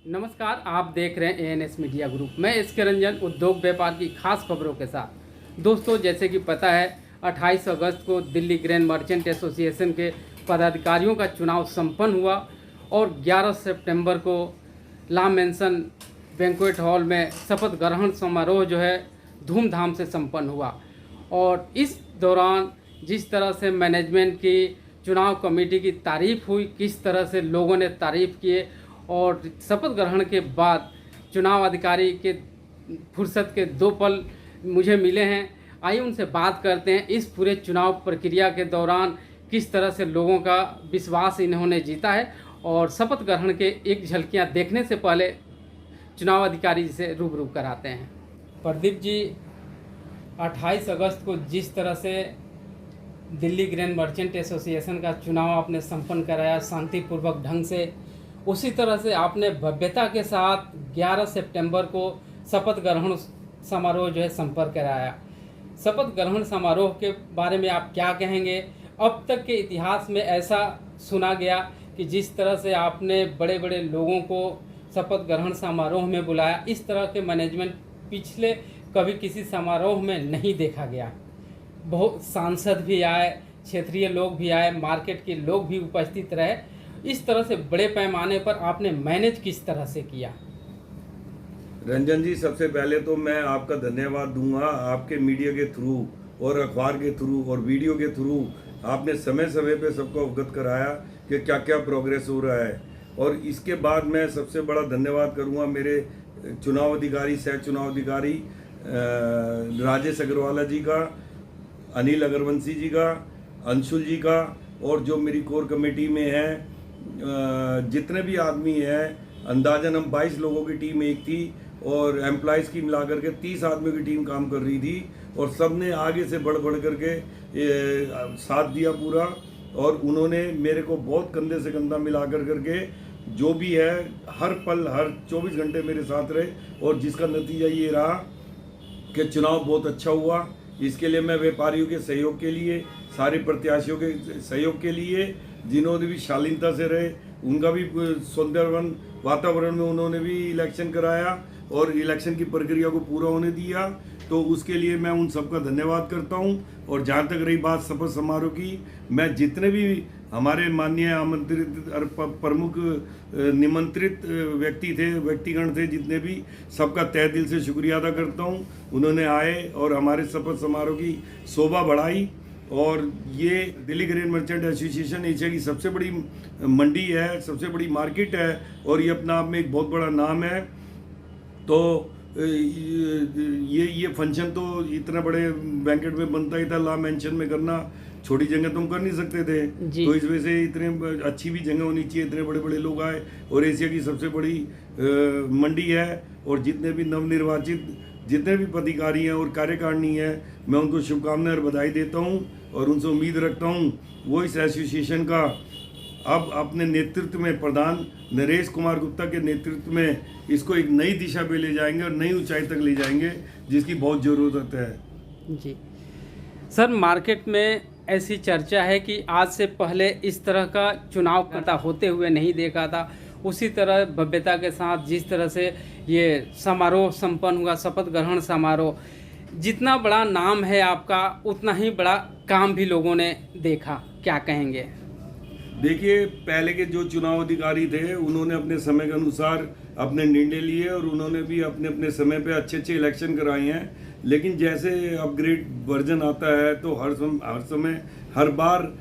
नमस्कार, आप देख रहे हैं एएनएस मीडिया ग्रुप। मैं एसके रंजन उद्योग व्यापार की खास खबरों के साथ। दोस्तों, जैसे कि पता है 28 अगस्त को दिल्ली ग्रेन मर्चेंट एसोसिएशन के पदाधिकारियों का चुनाव संपन्न हुआ और 11 सितंबर को ला मेंशन बैंक्वेट हॉल में शपथ ग्रहण समारोह जो है धूमधाम से संपन्न हुआ। और इस दौरान जिस तरह से मैनेजमेंट की, चुनाव कमेटी की तारीफ़ हुई, किस तरह से लोगों ने तारीफ़ किए और शपथ ग्रहण के बाद चुनाव अधिकारी के फुर्सत के 2 पल मुझे मिले हैं। आइए उनसे बात करते हैं इस पूरे चुनाव प्रक्रिया के दौरान किस तरह से लोगों का विश्वास इन्होंने जीता है। और शपथ ग्रहण के एक झलकियां देखने से पहले चुनाव अधिकारी जी से रूबरू कराते हैं। प्रदीप जी, 28 अगस्त को जिस तरह से दिल्ली ग्रेन मर्चेंट एसोसिएशन का चुनाव आपने संपन्न कराया शांतिपूर्वक ढंग से, उसी तरह से आपने भव्यता के साथ 11 सितंबर को शपथ ग्रहण समारोह जो है संपन्न कराया। शपथ ग्रहण समारोह के बारे में आप क्या कहेंगे? अब तक के इतिहास में ऐसा सुना गया कि जिस तरह से आपने बड़े बड़े लोगों को शपथ ग्रहण समारोह में बुलाया, इस तरह के मैनेजमेंट पिछले कभी किसी समारोह में नहीं देखा गया। बहुत सांसद भी आए, क्षेत्रीय लोग भी आए, मार्केट के लोग भी उपस्थित रहे। इस तरह से बड़े पैमाने पर आपने मैनेज किस तरह से किया? रंजन जी, सबसे पहले तो मैं आपका धन्यवाद दूंगा। आपके मीडिया के थ्रू और अखबार के थ्रू और वीडियो के थ्रू आपने समय समय पे सबको अवगत कराया कि क्या क्या प्रोग्रेस हो रहा है। और इसके बाद मैं सबसे बड़ा धन्यवाद करूंगा मेरे चुनाव अधिकारी, सह चुनाव अधिकारी राजेश अग्रवाला जी का, अनिल अग्रवंशी जी का, अंशुल जी का, और जो मेरी कोर कमेटी में है जितने भी आदमी हैं। अंदाजन हम 22 लोगों की टीम एक थी और एम्प्लॉइज़ की मिलाकर के 30 आदमियों की टीम काम कर रही थी। और सब ने आगे से बढ़ बढ़ करके साथ दिया पूरा। और उन्होंने मेरे को बहुत कंधे से कंधा मिला करके जो भी है हर पल, हर 24 घंटे मेरे साथ रहे। और जिसका नतीजा ये रहा कि चुनाव बहुत अच्छा हुआ। इसके लिए मैं व्यापारियों के सहयोग के लिए, सारे प्रत्याशियों के सहयोग के लिए, जिन्होंने भी शालीनता से रहे, उनका भी सौंदर्यवन वातावरण में उन्होंने भी इलेक्शन कराया और इलेक्शन की प्रक्रिया को पूरा होने दिया, तो उसके लिए मैं उन सबका धन्यवाद करता हूं। और जहां तक रही बात शपथ समारोह की, मैं जितने भी हमारे माननीय आमंत्रित और प्रमुख निमंत्रित व्यक्ति थे, व्यक्तिगण थे, जितने भी, सबका तहे दिल से शुक्रिया अदा करता हूं। उन्होंने आए और हमारे शपथ समारोह की शोभा बढ़ाई। और ये Delhi grain merchant association Asia की सबसे बड़ी मंडी है, सबसे बड़ी मार्केट है और ये अपना आप में एक बहुत बड़ा नाम है। तो ये फंक्शन तो इतना बड़े बैंकेट में बनता ही था, ला मेंशन में करना छोटी जगह तुम कर नहीं सकते थे। तो इस वजह से इतने अच्छी भी जगह होनी चाहिए, इतने बड़े बड़े लोग आए। और एशिया की सबसे बड़ी मंडी है और जितने भी नवनिर्वाचित जितने भी पदाधिकारी हैं और कार्यकारिणी हैं, मैं उनको शुभकामनाएं और बधाई देता हूं। और उनसे उम्मीद रखता हूं वो इस एसोसिएशन का अब अपने नेतृत्व में, प्रधान नरेश कुमार गुप्ता के नेतृत्व में, इसको एक नई दिशा पे ले जाएंगे और नई ऊंचाई तक ले जाएंगे, जिसकी बहुत ज़रूरत है। जी सर, मार्केट में ऐसी चर्चा है कि आज से पहले इस तरह का चुनाव करता होते हुए नहीं देखा था। उसी तरह भव्यता के साथ जिस तरह से ये समारोह संपन्न हुआ, शपथ ग्रहण समारोह, जितना बड़ा नाम है आपका उतना ही बड़ा काम भी लोगों ने देखा। क्या कहेंगे? देखिए, पहले के जो चुनाव अधिकारी थे उन्होंने अपने समय के अनुसार अपने निर्णय लिए और उन्होंने भी अपने अपने समय पे अच्छे अच्छे इलेक्शन कराए हैं। लेकिन जैसे अपग्रेड वर्जन आता है तो हर समय हर बार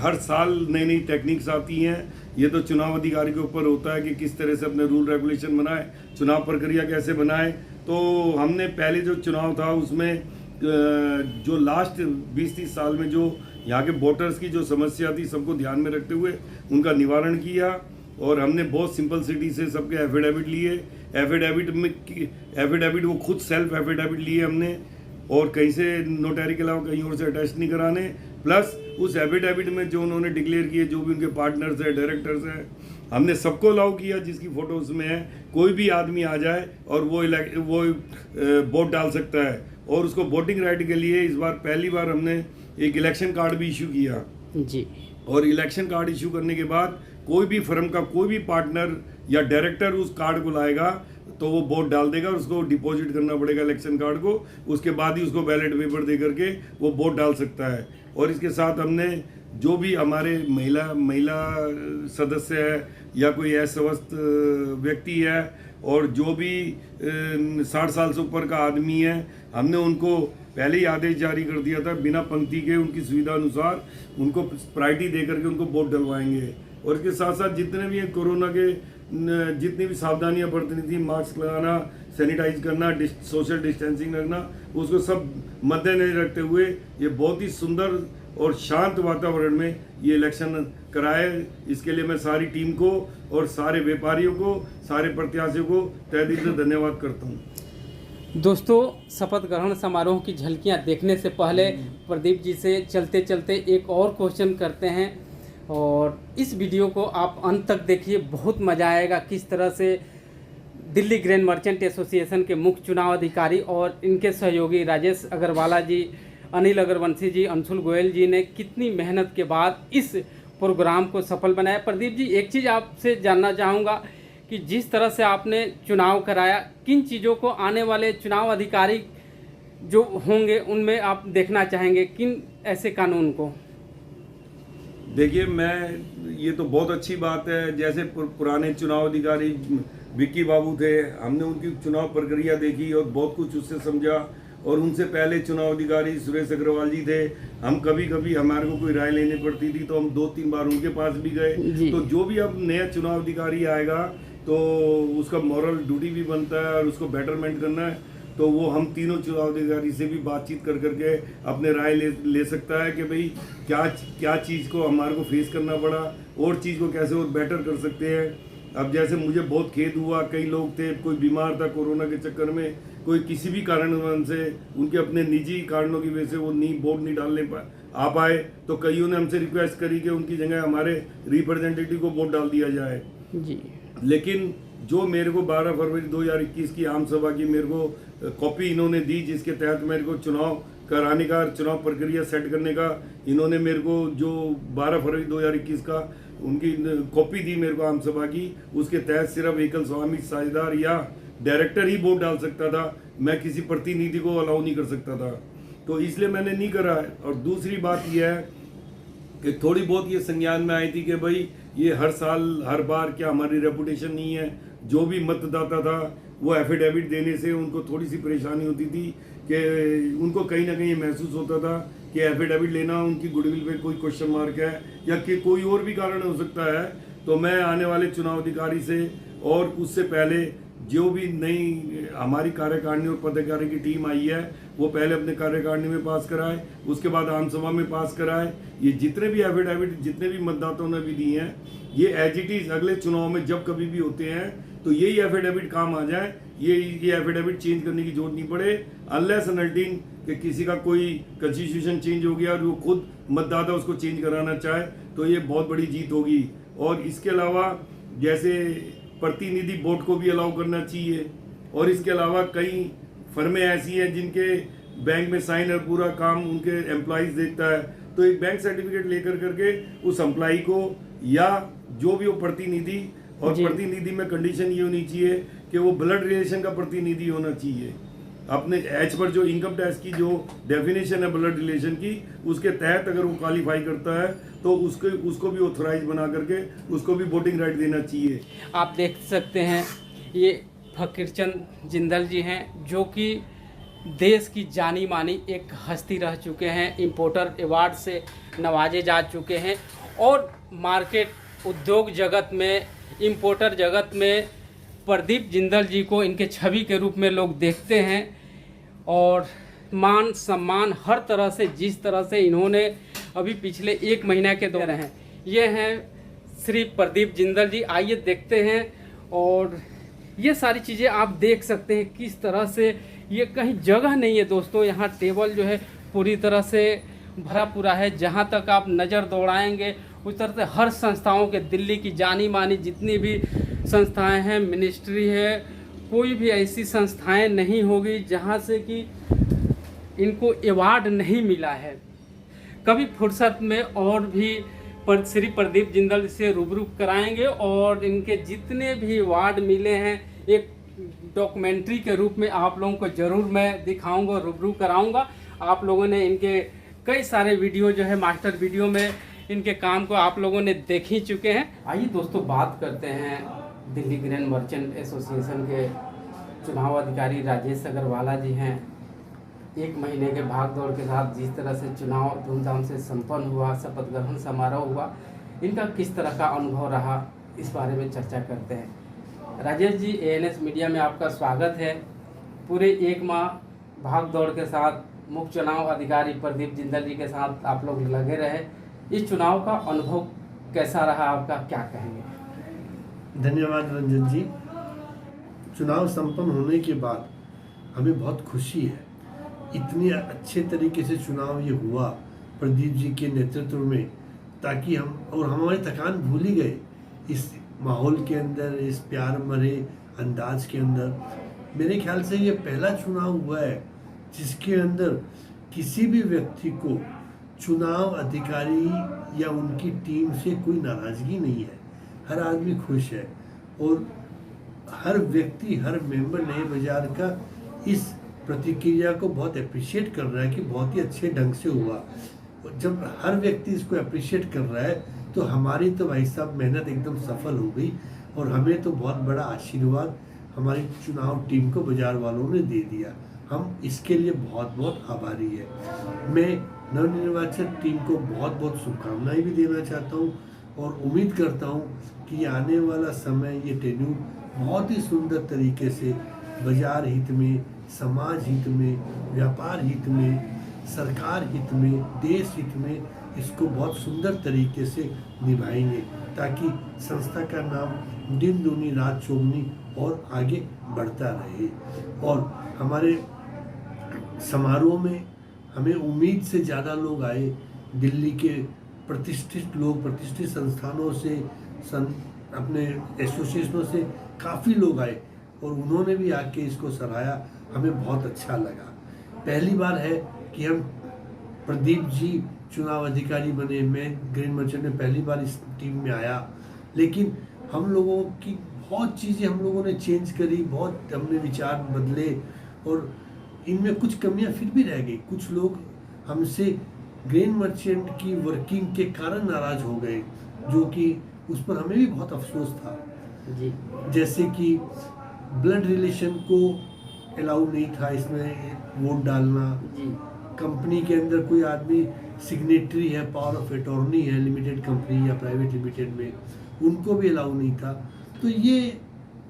हर साल नई नई टेक्निक्स आती हैं। ये तो चुनाव अधिकारी के ऊपर होता है कि किस तरह से अपने रूल रेगुलेशन बनाए, चुनाव प्रक्रिया कैसे बनाए। तो हमने पहले जो चुनाव था उसमें जो लास्ट 20-30 साल में जो यहाँ के वोटर्स की जो समस्या थी, सबको ध्यान में रखते हुए उनका निवारण किया। और हमने बहुत सिंपलिसिटी से सबके एफिडेविट लिए। एफिडेविट वो खुद सेल्फ एफिडेविट लिए हमने, और कहीं से नोटरी के अलावा कहीं और से अटैच नहीं कराने। प्लस उस एफिडेविट में जो उन्होंने डिक्लेयर किए, जो भी उनके पार्टनर्स हैं, डायरेक्टर्स हैं, हमने सबको अलाउ किया जिसकी फ़ोटो उसमें है। कोई भी आदमी आ जाए और वो वोट डाल सकता है। और उसको वोटिंग राइट के लिए इस बार पहली बार हमने एक इलेक्शन कार्ड भी इशू किया। जी। और इलेक्शन कार्ड इशू करने के बाद कोई भी फर्म का कोई भी पार्टनर या डायरेक्टर उस कार्ड को लाएगा तो वो वोट डाल देगा और उसको डिपॉजिट करना पड़ेगा इलेक्शन कार्ड को, उसके बाद ही उसको बैलेट पेपर दे करके वो वोट डाल सकता है। और इसके साथ हमने जो भी हमारे महिला सदस्य है या कोई अस्वस्थ व्यक्ति है और जो भी 60 साल से ऊपर का आदमी है, हमने उनको पहले ही आदेश जारी कर दिया था, बिना पंक्ति के उनकी सुविधा अनुसार उनको प्रायोरिटी दे करके उनको वोट डलवाएंगे। और इसके साथ साथ जितने भी कोरोना के जितनी भी सावधानियां बरतनी थी, मास्क लगाना, सैनिटाइज करना, सोशल डिस्टेंसिंग रखना, उसको सब मद्देनजर रखते हुए ये बहुत ही सुंदर और शांत वातावरण में ये इलेक्शन कराए। इसके लिए मैं सारी टीम को और सारे व्यापारियों को, सारे प्रत्याशियों को तहे दिल से धन्यवाद करता हूँ। दोस्तों, शपथ ग्रहण समारोह की झलकियां देखने से पहले प्रदीप जी से चलते चलते एक और क्वेश्चन करते हैं और इस वीडियो को आप अंत तक देखिए, बहुत मज़ा आएगा। किस तरह से दिल्ली ग्रेन मर्चेंट एसोसिएशन के मुख्य चुनाव अधिकारी और इनके सहयोगी राजेश अग्रवाला जी, अनिल अग्रवंशी जी, अंशुल गोयल जी ने कितनी मेहनत के बाद इस प्रोग्राम को सफल बनाया। प्रदीप जी, एक चीज़ आपसे जानना चाहूँगा कि जिस तरह से आपने चुनाव कराया, किन चीज़ों को आने वाले चुनाव अधिकारी जो होंगे उनमें आप देखना चाहेंगे, किन ऐसे कानून को? देखिए, मैं ये तो बहुत अच्छी बात है, जैसे पुराने चुनाव अधिकारी विक्की बाबू थे, हमने उनकी चुनाव प्रक्रिया देखी और बहुत कुछ उससे समझा। और उनसे पहले चुनाव अधिकारी सुरेश अग्रवाल जी थे, हम कभी कभी हमारे को कोई राय लेनी पड़ती थी तो हम 2-3 बार उनके पास भी गए। तो जो भी अब नया चुनाव अधिकारी आएगा तो उसका मॉरल ड्यूटी भी बनता है और उसको बेटरमेंट करना है, तो वो हम तीनों चुनाव अधिकारी से भी बातचीत कर करके अपने राय ले सकता है कि भाई क्या चीज़ को हमारे को फेस करना पड़ा और चीज़ को कैसे और बेटर कर सकते हैं। अब जैसे मुझे बहुत खेद हुआ, कई लोग थे, कोई बीमार था कोरोना के चक्कर में, कोई किसी भी कारण से उनके अपने निजी कारणों की वजह से वो वोट नहीं डालने आ पाए, तो कईयों ने हमसे रिक्वेस्ट करी कि उनकी जगह हमारे रिप्रेजेंटेटिव को वोट डाल दिया जाए जी। लेकिन जो मेरे को 12 फरवरी 2021 की आम सभा की मेरे को कॉपी इन्होंने दी, जिसके तहत मेरे को चुनाव कराने का, चुनाव प्रक्रिया सेट करने का इन्होंने मेरे को जो 12 फरवरी 2021 का उनकी कॉपी दी मेरे को आम सभा की, उसके तहत सिर्फ एकल स्वामी साझेदार या डायरेक्टर ही वोट डाल सकता था, मैं किसी प्रतिनिधि को अलाउ नहीं कर सकता था, तो इसलिए मैंने नहीं करा है। और दूसरी बात यह है कि थोड़ी बहुत ये संज्ञान में आई थी कि भाई ये हर साल हर बार क्या हमारी रेपुटेशन नहीं है। जो भी मतदाता था वो एफिडेविट देने से उनको थोड़ी सी परेशानी होती थी कि उनको कहीं ना कहीं महसूस होता था कि एफिडेविट लेना उनकी गुडविल पे कोई क्वेश्चन मार्क है या कि कोई और भी कारण हो सकता है। तो मैं आने वाले चुनाव अधिकारी से और उससे पहले जो भी नई हमारी कार्यकारिणी और पदाधिकारी की टीम आई है वो पहले अपने कार्यकारिणी में पास कराए, उसके बाद आम सभा में पास कराए। ये जितने भी एफिडेविट जितने भी मतदाताओं ने भी दिए हैं, ये एज इट इज अगले चुनाव में जब कभी भी होते हैं तो यही एफिडेविट काम आ जाए, ये एफिडेविट चेंज करने की जरूरत नहीं पड़े, अनलेस एंड अनटिल कि किसी का कोई कॉन्स्टिट्यूशन चेंज हो गया और वो खुद मतदाता उसको चेंज कराना चाहे तो ये बहुत बड़ी जीत होगी। और इसके अलावा जैसे प्रतिनिधि वोट को भी अलाउ करना चाहिए। और इसके अलावा कई फर्में ऐसी हैं जिनके बैंक में साइन और पूरा काम उनके एम्प्लॉइज देखता है, तो एक बैंक सर्टिफिकेट लेकर करके उस एम्प्लॉई को या जो भी वो प्रतिनिधि, और प्रतिनिधि में कंडीशन ये होनी चाहिए कि वो ब्लड रिलेशन का प्रतिनिधि होना चाहिए। अपने एच पर जो इनकम टैक्स की जो डेफिनेशन है ब्लड रिलेशन की, उसके तहत अगर वो क्वालिफाई करता है तो उसको भी ऑथराइज बना करके उसको भी वोटिंग राइट देना चाहिए। आप देख सकते हैं ये फकीरचंद जिंदल जी हैं जो कि देश की जानी मानी एक हस्ती रह चुके हैं, इम्पोर्टर अवार्ड से नवाजे जा चुके हैं और मार्केट उद्योग जगत में, इम्पोर्टर जगत में प्रदीप जिंदल जी को इनके छवि के रूप में लोग देखते हैं और मान सम्मान हर तरह से, जिस तरह से इन्होंने अभी पिछले 1 महीना के दौरान हैं, ये हैं श्री प्रदीप जिंदल जी। आइए देखते हैं और ये सारी चीज़ें आप देख सकते हैं किस तरह से, ये कहीं जगह नहीं है दोस्तों, यहाँ टेबल जो है पूरी तरह से भरा पूरा है। जहाँ तक आप नज़र दौड़ाएंगे उस तरह से हर संस्थाओं के, दिल्ली की जानी मानी जितनी भी संस्थाएं हैं, मिनिस्ट्री है, कोई भी ऐसी संस्थाएं नहीं होगी जहाँ से कि इनको अवार्ड नहीं मिला है। कभी फुर्सत में और भी पर श्री प्रदीप जिंदल से रूबरू कराएंगे और इनके जितने भी वार्ड मिले हैं एक डॉक्यूमेंट्री के रूप में आप लोगों को ज़रूर मैं दिखाऊंगा, रूबरू कराऊंगा। आप लोगों ने इनके कई सारे वीडियो जो है मास्टर वीडियो में इनके काम को आप लोगों ने देख ही चुके हैं। आइए दोस्तों बात करते हैं दिल्ली ग्रैंड मर्चेंट एसोसिएशन के चुनाव अधिकारी राजेश अग्रवाला जी हैं। एक महीने के भाग दौड़ के साथ जिस तरह से चुनाव धूमधाम से संपन्न हुआ, शपथ ग्रहण समारोह हुआ, इनका किस तरह का अनुभव रहा, इस बारे में चर्चा करते हैं। राजेश जी, एएनएस मीडिया में आपका स्वागत है। पूरे एक माह भाग दौड़ के साथ मुख्य चुनाव अधिकारी प्रदीप जिंदल जी के साथ आप लोग लगे रहे। इस चुनाव का अनुभव कैसा रहा आपका, क्या कहेंगे? धन्यवाद रंजन जी। चुनाव संपन्न होने के बाद हमें बहुत खुशी है। इतने अच्छे तरीके से चुनाव ये हुआ प्रदीप जी के नेतृत्व में, ताकि हम हमारी थकान भूल ही गए इस माहौल के अंदर, इस प्यार भरे अंदाज के अंदर। मेरे ख्याल से ये पहला चुनाव हुआ है जिसके अंदर किसी भी व्यक्ति को चुनाव अधिकारी या उनकी टीम से कोई नाराज़गी नहीं है। हर आदमी खुश है और हर व्यक्ति, हर मेंबर नए बाजार का इस प्रतिक्रिया को बहुत अप्रिशिएट कर रहा है कि बहुत ही अच्छे ढंग से हुआ। और जब हर व्यक्ति इसको अप्रिशिएट कर रहा है तो हमारी तो भाई साहब मेहनत एकदम सफल हो गई और हमें तो बहुत बड़ा आशीर्वाद हमारी चुनाव टीम को बाजार वालों ने दे दिया। हम इसके लिए बहुत बहुत आभारी है। मैं नवनिर्वाचित टीम को बहुत बहुत शुभकामनाएं भी देना चाहता हूं और उम्मीद करता हूं कि आने वाला समय, ये टेन्यूर बहुत ही सुंदर तरीके से बाजार हित में, समाज हित में, व्यापार हित में, सरकार हित में, देश हित में इसको बहुत सुंदर तरीके से निभाएंगे, ताकि संस्था का नाम दिन दूनी रात चौगुनी और आगे बढ़ता रहे। और हमारे समारोह में हमें उम्मीद से ज़्यादा लोग आए। दिल्ली के प्रतिष्ठित लोग, प्रतिष्ठित संस्थानों से, अपने एसोसिएशनों से काफ़ी लोग आए और उन्होंने भी आके इसको सराहा। हमें बहुत अच्छा लगा। पहली बार है कि हम प्रदीप जी चुनाव अधिकारी बने। मैं ग्रैंड मर्चेंट में पहली बार इस टीम में आया, लेकिन हम लोगों की बहुत चीज़ें हम लोगों ने चेंज करी, बहुत हमने विचार बदले और इनमें कुछ कमियां फिर भी रह गई। कुछ लोग हमसे ग्रैंड मर्चेंट की वर्किंग के कारण नाराज हो गए, जो कि उस पर हमें भी बहुत अफसोस था जी। जैसे कि ब्लड रिलेशन को अलाउ नहीं था इसमें वोट डालना जी। कंपनी के अंदर कोई आदमी सिग्नेटरी है, पावर ऑफ अटॉर्नी है लिमिटेड कंपनी या प्राइवेट लिमिटेड में, उनको भी अलाउ नहीं था। तो ये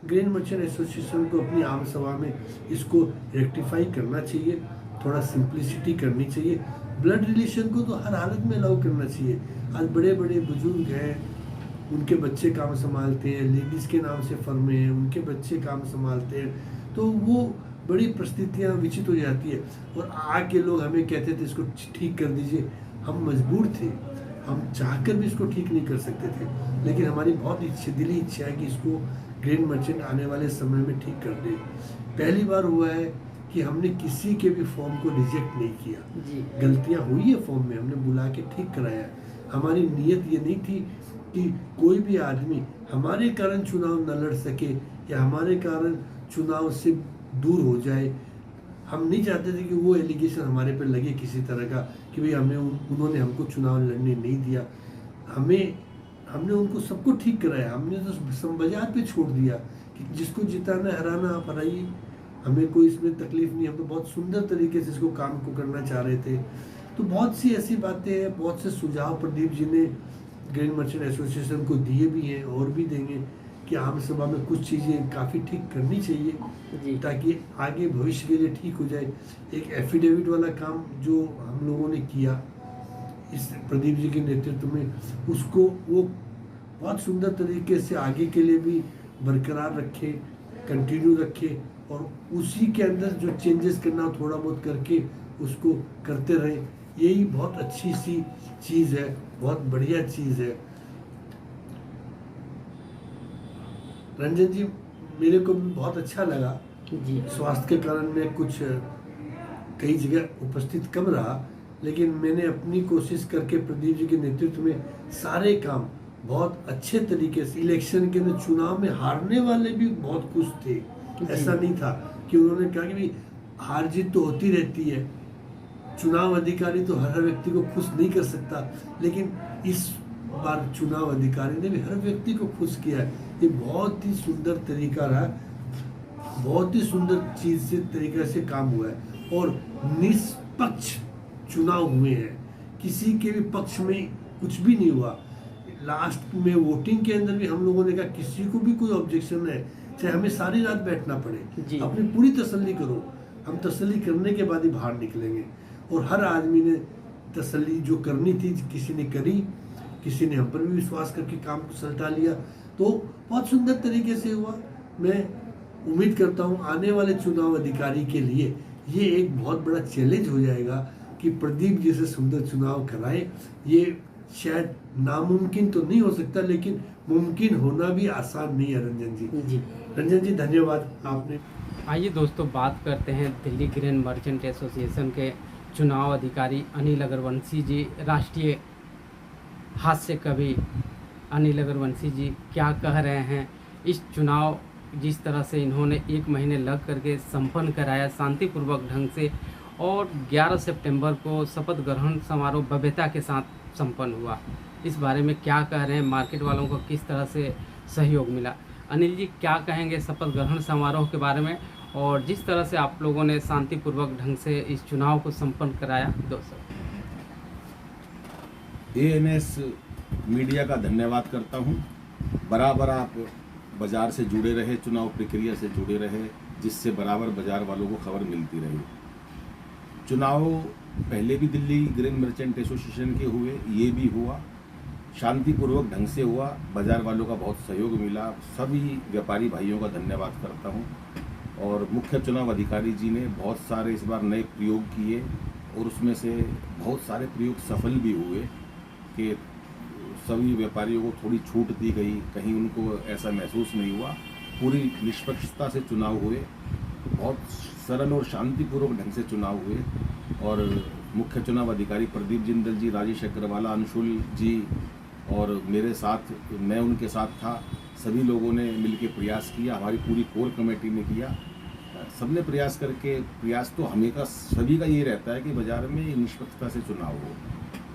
ग्रैंड मर्चेंट एसोसिएशन को अपनी आम सभा में इसको रेक्टिफाई करना चाहिए, थोड़ा सिंप्लिसिटी करनी चाहिए। ब्लड रिलेशन को तो हर हालत में अलाउ करना चाहिए। आज बड़े बड़े बुजुर्ग हैं, उनके बच्चे काम संभालते हैं, लेडीज़ के नाम से फर्में हैं, उनके बच्चे काम संभालते हैं, तो वो बड़ी परिस्थितियाँ विचित्र हो जाती है। और आके लोग हमें कहते थे इसको ठीक कर दीजिए। हम मजबूर थे, हम चाहकर भी इसको ठीक नहीं कर सकते थे, लेकिन हमारी बहुत दिली इच्छा है कि इसको ग्रैंड मर्चेंट आने वाले समय में ठीक कर दे। पहली बार हुआ है कि हमने किसी के भी फॉर्म को रिजेक्ट नहीं किया जी। गलतियाँ हुई है फॉर्म में, हमने बुला के ठीक कराया। हमारी नीयत ये नहीं थी कि कोई भी आदमी हमारे कारण चुनाव न लड़ सके या हमारे कारण चुनाव से दूर हो जाए। हम नहीं चाहते थे कि वो एलिगेशन हमारे पर लगे किसी तरह का कि भाई उन्होंने हमको चुनाव लड़ने नहीं दिया। हमने उनको सबको ठीक कराया। हमने तो बाजार पे छोड़ दिया कि जिसको जिताना हराना आप हराइए, हमें कोई इसमें तकलीफ नहीं। हम तो बहुत सुंदर तरीके से इसको काम को करना चाह रहे थे। तो बहुत सी ऐसी बातें हैं, बहुत से सुझाव प्रदीप जी ने ग्रैंड मर्चेंट एसोसिएशन को दिए भी हैं और भी देंगे कि आम सभा में कुछ चीज़ें काफ़ी ठीक करनी चाहिए ताकि आगे भविष्य के लिए ठीक हो जाए। एक एफिडेविट वाला काम जो हम लोगों ने किया इस प्रदीप जी के नेतृत्व में, उसको वो बहुत सुंदर तरीके से आगे के लिए भी बरकरार रखे, कंटिन्यू रखे और उसी के अंदर जो चेंजेस करना हो थोड़ा बहुत करके उसको करते रहे। यही बहुत अच्छी सी चीज़ है, बहुत बढ़िया चीज़ है। रंजन जी, मेरे को भी बहुत अच्छा लगा जी। स्वास्थ्य के कारण मैं कुछ कई जगह उपस्थित कम रहा, लेकिन मैंने अपनी कोशिश करके प्रदीप जी के नेतृत्व में सारे काम बहुत अच्छे तरीके से, इलेक्शन के अंदर चुनाव में हारने वाले भी बहुत खुश थे। ऐसा नहीं था कि उन्होंने कहा कि भाई हार जीत तो होती रहती है, चुनाव अधिकारी तो हर व्यक्ति को खुश नहीं कर सकता, लेकिन इस बार चुनाव अधिकारी ने भी हर व्यक्ति को खुश किया है। ये बहुत ही सुंदर तरीका रहा, बहुत ही सुंदर चीज से तरीके से काम हुआ है और निष्पक्ष चुनाव हुए हैं, किसी के भी पक्ष में कुछ भी नहीं हुआ। लास्ट में वोटिंग के अंदर भी हम लोगों ने कहा किसी को भी कोई ऑब्जेक्शन है, चाहे हमें सारी रात बैठना पड़े, अपनी पूरी तसल्ली करो, हम तसल्ली करने के बाद ही बाहर निकलेंगे। और हर आदमी ने तसल्ली जो करनी थी किसी ने करी, किसी ने हम पर भी विश्वास करके काम को सलटा लिया, तो बहुत सुंदर तरीके से हुआ। मैं उम्मीद करता हूँ आने वाले चुनाव अधिकारी के लिए ये एक बहुत बड़ा चैलेंज हो जाएगा कि प्रदीप जैसे सुंदर चुनाव कराए। ये शायद नामुमकिन तो नहीं हो सकता, लेकिन मुमकिन होना भी आसान नहीं है। रंजन जी रंजन जी धन्यवाद आपने। आइए दोस्तों, बात करते हैं दिल्ली ग्रेन मर्चेंट एसोसिएशन के चुनाव अधिकारी अनिल अग्रवंशी जी। राष्ट्रीय हास्य कवि अनिल अग्रवंशी जी क्या कह रहे हैं। इस चुनाव जिस तरह से इन्होंने 1 महीने लग करके संपन्न कराया शांतिपूर्वक ढंग से, और 11 सितंबर को शपथ ग्रहण समारोह भव्यता के साथ संपन्न हुआ, इस बारे में क्या कह रहे हैं, मार्केट वालों को किस तरह से सहयोग मिला। अनिल जी क्या कहेंगे शपथ ग्रहण समारोह के बारे में, और जिस तरह से आप लोगों ने शांतिपूर्वक ढंग से इस चुनाव को संपन्न कराया। दोस्तों एएनएस मीडिया का धन्यवाद करता हूं। बराबर आप बाज़ार से जुड़े रहे, चुनाव प्रक्रिया से जुड़े रहे, जिससे बराबर बाज़ार वालों को खबर मिलती रही। चुनाव पहले भी दिल्ली ग्रेन मर्चेंट एसोसिएशन के हुए, ये भी हुआ, शांतिपूर्वक ढंग से हुआ, बाज़ार वालों का बहुत सहयोग मिला। सभी व्यापारी भाइयों का धन्यवाद करता हूं। और मुख्य चुनाव अधिकारी जी ने बहुत सारे इस बार नए प्रयोग किए, और उसमें से बहुत सारे प्रयोग सफल भी हुए कि सभी व्यापारियों को थोड़ी छूट दी गई, कहीं उनको ऐसा महसूस नहीं हुआ। पूरी निष्पक्षता से चुनाव हुए, बहुत सरल और शांतिपूर्वक ढंग से चुनाव हुए। और मुख्य चुनाव अधिकारी प्रदीप जिंदल जी, राजेश अग्रवाला, अंशुल जी और मेरे साथ, मैं उनके साथ था, सभी लोगों ने मिलकर प्रयास किया। हमारी पूरी कोर कमेटी ने किया, सबने प्रयास करके, प्रयास तो हमेशा सभी का ये रहता है कि बाज़ार में निष्पक्षता से चुनाव हो।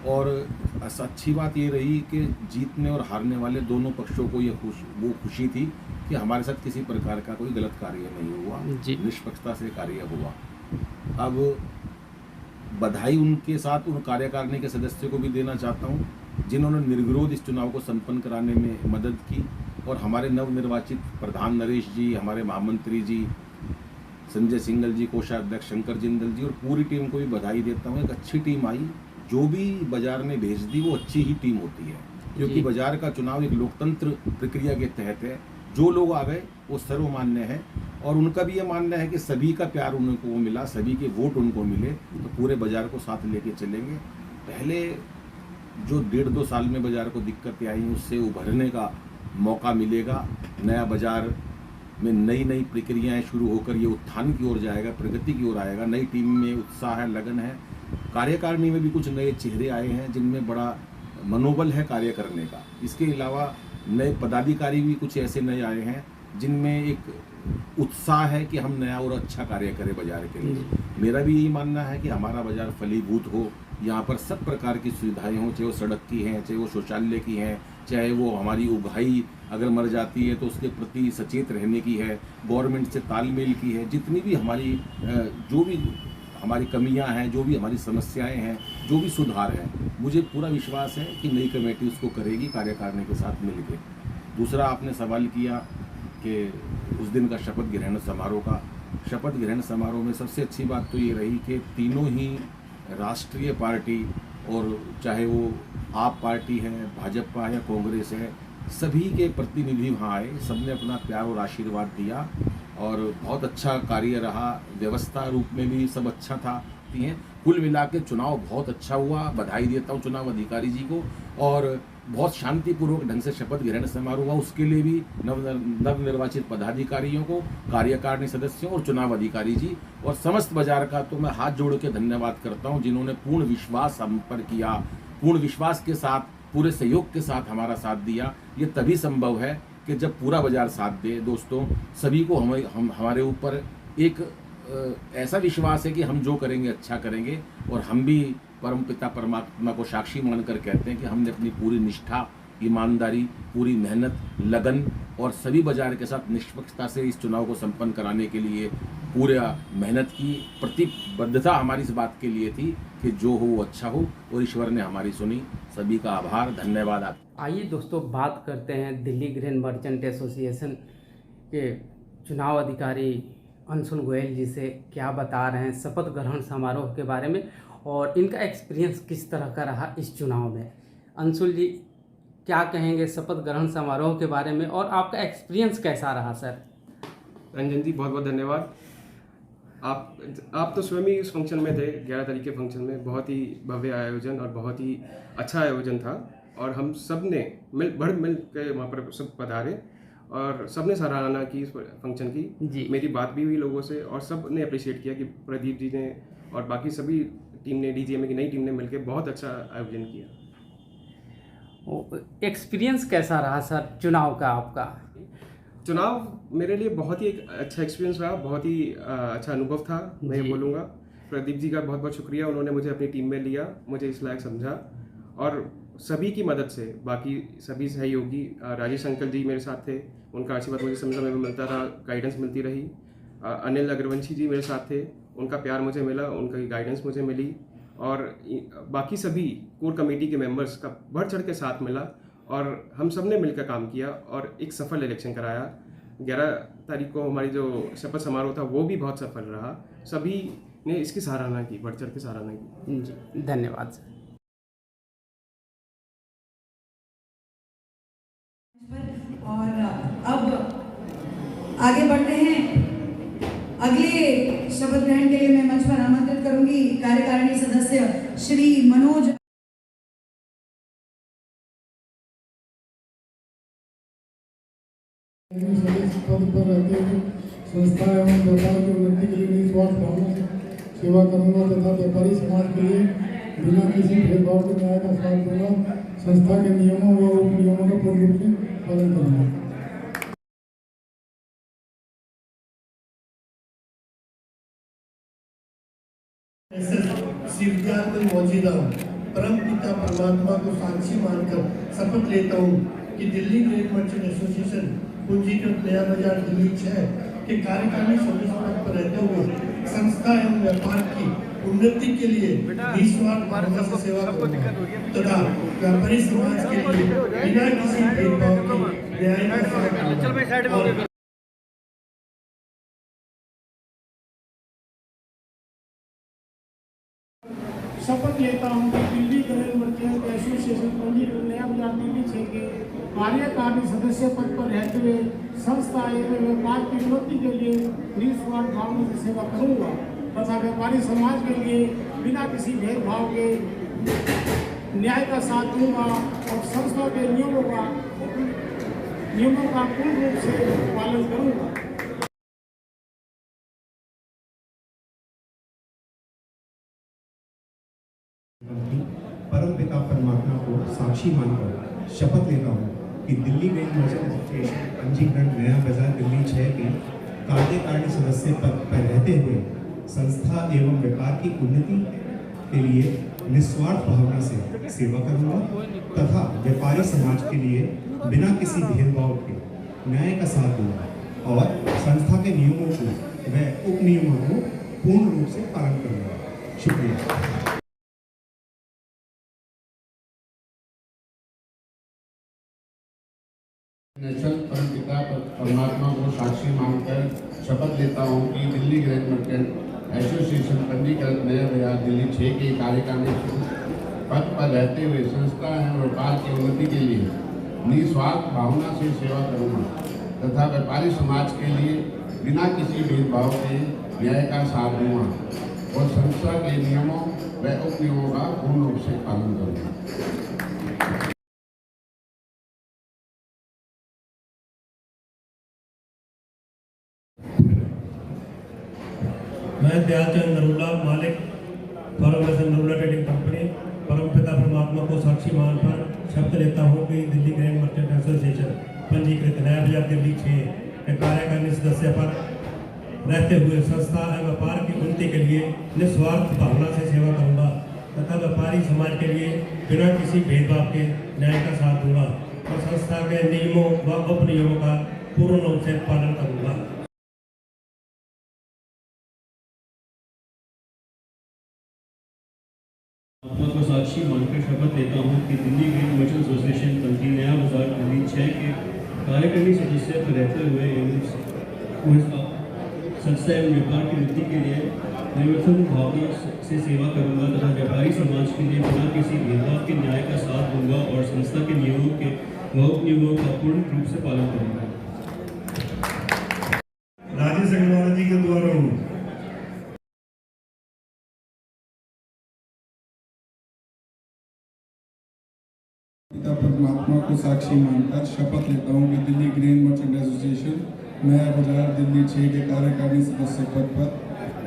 और अच्छी बात ये रही कि जीतने और हारने वाले दोनों पक्षों को ये खुशी थी कि हमारे साथ किसी प्रकार का कोई गलत कार्य नहीं हुआ, निष्पक्षता से कार्य हुआ। अब बधाई उनके साथ उन कार्यकारिणी के सदस्यों को भी देना चाहता हूँ जिन्होंने निर्विरोध इस चुनाव को संपन्न कराने में मदद की। और हमारे नवनिर्वाचित प्रधान नरेश जी, हमारे महामंत्री जी संजय सिंगल जी, कोषाध्यक्ष शंकर जिंदल जी और पूरी टीम को भी बधाई देता हूँ। एक अच्छी टीम आई, जो भी बाजार ने भेज दी वो अच्छी ही टीम होती है, क्योंकि बाजार का चुनाव एक लोकतंत्र प्रक्रिया के तहत है। जो लोग आ गए वो सर्वमान्य है, और उनका भी ये मानना है कि सभी का प्यार उनको मिला, सभी के वोट उनको मिले, तो पूरे बाजार को साथ लेके चलेंगे। पहले जो 1.5-2 साल में बाजार को दिक्कतें आई, उससे उभरने का मौका मिलेगा। नया बाजार में नई नई प्रक्रियाएं शुरू होकर ये उत्थान की ओर जाएगा, प्रगति की ओर आएगा। नई टीम में उत्साह है, लगन है। कार्यकारिणी में भी कुछ नए चेहरे आए हैं जिनमें बड़ा मनोबल है कार्य करने का। इसके अलावा नए पदाधिकारी भी कुछ ऐसे नए आए हैं जिनमें एक उत्साह है कि हम नया और अच्छा कार्य करें बाजार के लिए। मेरा भी यही मानना है कि हमारा बाजार फलीभूत हो, यहाँ पर सब प्रकार की सुविधाएं हों, चाहे वो सड़क की हैं, चाहे वो शौचालय की हैं, चाहे वो हमारी उगाई अगर मर जाती है तो उसके प्रति सचेत रहने की है, गवर्नमेंट से तालमेल की है। जितनी भी हमारी जो भी हमारी कमियां हैं, जो भी हमारी समस्याएं हैं, जो भी सुधार है, मुझे पूरा विश्वास है कि नई कमेटी उसको करेगी कार्यकारिणी के साथ मिलकर। दूसरा आपने सवाल किया कि उस दिन का शपथ ग्रहण समारोह का। शपथ ग्रहण समारोह में सबसे अच्छी बात तो ये रही कि तीनों ही राष्ट्रीय पार्टी, और चाहे वो आप पार्टी है, भाजपा है या कांग्रेस है, सभी के प्रतिनिधि वहाँ आए, सबने अपना प्यार और आशीर्वाद दिया और बहुत अच्छा कार्य रहा। व्यवस्था रूप में भी सब अच्छा था। कुल मिला के चुनाव बहुत अच्छा हुआ। बधाई देता हूँ चुनाव अधिकारी जी को। और बहुत शांतिपूर्वक ढंग से शपथ ग्रहण समारोह हुआ। उसके लिए भी नवनिर्वाचित पदाधिकारियों को, कार्यकारिणी सदस्यों और चुनाव अधिकारी जी और समस्त बाजार का तो मैं हाथ जोड़ के धन्यवाद करता हूं, जिन्होंने पूर्ण विश्वास हम पर किया, पूर्ण विश्वास के साथ, पूरे सहयोग के साथ हमारा साथ दिया। ये तभी संभव है कि जब पूरा बाजार साथ दे। दोस्तों, सभी को हमारे ऊपर एक ऐसा विश्वास है कि हम जो करेंगे अच्छा करेंगे, और हम भी परम पिता परमात्मा को साक्षी मानकर कहते हैं कि हमने अपनी पूरी निष्ठा, ईमानदारी, पूरी मेहनत, लगन और सभी बाजार के साथ निष्पक्षता से इस चुनाव को संपन्न कराने के लिए पूरा मेहनत की। प्रतिबद्धता हमारी इस बात के लिए थी कि जो हो वो अच्छा हो, और ईश्वर ने हमारी सुनी। सभी का आभार, धन्यवाद। आप आइए दोस्तों, बात करते हैं दिल्ली ग्रेन मर्चेंट एसोसिएशन के चुनाव अधिकारी अंशुल गोयल जी से। क्या बता रहे हैं शपथ ग्रहण समारोह के बारे में और इनका एक्सपीरियंस किस तरह का रहा इस चुनाव में। अंशुल जी, क्या कहेंगे शपथ ग्रहण समारोह के बारे में और आपका एक्सपीरियंस कैसा रहा सर? रंजन जी, बहुत बहुत धन्यवाद। आप तो स्वयं ही इस फंक्शन में थे, 11 तारीख के फंक्शन में। बहुत ही भव्य आयोजन और बहुत ही अच्छा आयोजन था, और हम सब ने मिल के वहाँ पर सब पधारे और सब ने सराहना की इस फंक्शन की जी। मेरी बात भी हुई लोगों से, और सब ने अप्रिशिएट किया कि प्रदीप जी ने और बाकी सभी टीम ने, डीजीएमए की नई टीम ने मिलकर बहुत अच्छा आयोजन किया। एक्सपीरियंस कैसा रहा सर चुनाव का आपका? चुनाव मेरे लिए बहुत ही एक अच्छा एक्सपीरियंस रहा, बहुत ही अच्छा अनुभव था। मैं ये बोलूँगा प्रदीप जी का बहुत बहुत शुक्रिया, उन्होंने मुझे अपनी टीम में लिया, मुझे इस लायक समझा, और सभी की मदद से, बाकी सभी सहयोगी, राजेश अंकल जी मेरे साथ थे, उनका आशीर्वाद मुझे समय समय में मिलता रहा, गाइडेंस मिलती रही। अनिल अग्रवंशी जी मेरे साथ थे, उनका प्यार मुझे मिला, उनकी गाइडेंस मुझे मिली, और बाकी सभी कोर कमेटी के मेंबर्स का बढ़ चढ़ के साथ मिला, और हम सब ने मिलकर काम किया और एक सफल इलेक्शन कराया। 11 तारीख को हमारी जो शपथ समारोह था वो भी बहुत सफल रहा। सभी ने इसकी सराहना की, बढ़ चढ़ के सराहना की। जी, धन्यवाद सर। और अब आगे बढ़ते हैं। अगले शपथ ग्रहण के लिए मैं मंच पर आमंत्रित करूंगी कार्यकारिणी सदस्य श्री मनोज। पद पर रहते हुए संस्था एवं व्यापार की उन्नति के लिए निस्वार्थ भावना से सेवा करूंगा तथा व्यापारी समाज के लिए बिना किसी भेदभाव के न्याय का साथ दूंगा। संस्था के नियमों व उप नियमों का पूर्ण रूप से पालन करूंगा। शिवज्ञान में मौजूदा परम पिता परमात्मा को साक्षी मानकर शपथ लेता हूँ कि दिल्ली ग्रेन मर्चेंट एसोसिएशन पूंजीकृत नया बाजार दिल्ली 6 के कार्यकारिणी सदस्य पद पर रहते हुए संस्था एवं व्यापार की उन्नति के लिए निस्वार्थ भावना से सेवा करूंगा तथा व्यापारी समाज के लिए बिना किसी भेदभाव के न्याय का साथ दूंगा। शपथ लेता हूँ कि दिल्ली ग्रेन मर्चेंट एसोसिएशन पंजीकृत नया बाजार दिल्ली 6 के कार्यकारिणी सदस्य पद पर रहते हुए संस्था एवं व्यापार की उन्नति के लिए निस्वार्थ भावना से सेवा करूंगा तथा व्यापारी समाज के लिए बिना किसी भेदभाव के न्याय का साथ दूंगा और संस्था के नियमों का पूर्ण रूप से पालन करूंगा। परम पिता परमात्मा को साक्षी मानकर शपथ लेता हूँ कि दिल्ली ग्रेन मर्चेंट एसोसिएशन पंजीकरण नया बाजार दिल्ली 6 के कार्यकारिणी सदस्य पद पर रहते हुए संस्था एवं व्यापार की उन्नति के लिए निस्वार्थ भावना से सेवा करूंगा तथा व्यापारी समाज के लिए बिना किसी भेदभाव के न्याय का साथ दूंगा और संस्था के नियमों को व उप नियमों को पूर्ण रूप से पालन करूंगा। शुक्रिया। नेशनल परम पिता परमात्मा को साक्षी मानकर शपथ लेता हूँ कि दिल्ली ग्रेन मर्चेंट एसोसिएशन पंजीकृत नया बाजार दिल्ली 6 के कार्यकारिणी पद पर रहते हुए संस्था एवं व्यापार की उन्नति के लिए निस्वार्थ भावना से सेवा करूँगा तथा व्यापारी समाज के लिए बिना किसी भेदभाव के न्याय का साथ दूंगा और संस्था के नियमों व उप नियमों का पूर्ण रूप से पालन करूँगा। मैं दयालचंद नरूला, मालिक फॉर्मेशन नरूला ट्रेडिंग कंपनी, परमपिता परमात्मा को साक्षी मानकर शपथ लेता हूँ कि दिल्ली ग्रैंड मर्चेंट एसोसिएशन पंजीकृत नया बाजार दिल्ली 6 के कार्यकारिणी सदस्य पर रहते हुए संस्था एवं व्यापार की उन्नति के लिए निस्वार्थ भावना से सेवा करूँगा तथा व्यापारी समाज के लिए बिना किसी भेदभाव के न्याय का साथ दूंगा और संस्था के नियमों व उपनियमों का पूर्ण रूप से पालन करूँगा। आत्मा को साक्षी मानकर शपथ लेता हूँ कि दिल्ली ग्रेन मर्चेंट एसोसिएशन पंजी नया बाजार दिल्ली 6 के कार्यकारिणी सदस्य पर रहते हुए संस्था एवं व्यापार की वृद्धि के लिए निवर्तन भावना से सेवा करूंगा तथा व्यापारी समाज के लिए बिना किसी भेदभाव के न्याय का साथ दूंगा और संस्था के नियमों के व उपनियमों का पूर्ण रूप से पालन करूंगा। राजेश अग्रवाल जी के द्वारा हूँ। पिता परमात्मा को साक्षी मानकर शपथ लेता हूँ कि दिल्ली ग्रेन मर्चेंट एसोसिएशन नया बाजार दिल्ली 6 के कार्यकारिणी सदस्य पद पर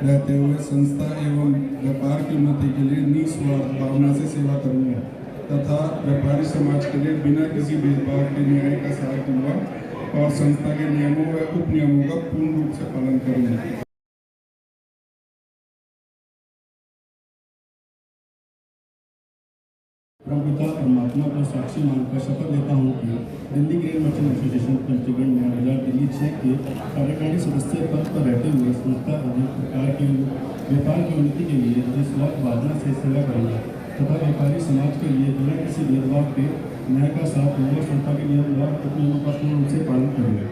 रहते हुए संस्था एवं व्यापार की उन्नति के लिए निस्वार्थ भावना से सेवा करूँगा तथा व्यापारी समाज के लिए बिना किसी भेदभाव के न्याय का साथ दूंगा और संस्था के नियमों व उपनियमों का पूर्ण रूप से पालन करूँगा। परमपिता परमात्मा को साक्षी मानकर शपथ लेता हूँ कि दिल्ली ग्रेन मर्चेंट एसोसिएशन पंजीकरण नया बाजार दिल्ली 6 के कार्यकारिणी सदस्य पद पर रहते हुए संस्था एवं व्यापार की उन्नति के लिए निस्वार्थ भावना से सेवा करूँगा तथा व्यापारी समाज के लिए बिना किसी भेदभाव के न्याय का साथ दूंगा, संस्था के नियम व उपनियमों का पूर्ण रूप से पालन करूँगा।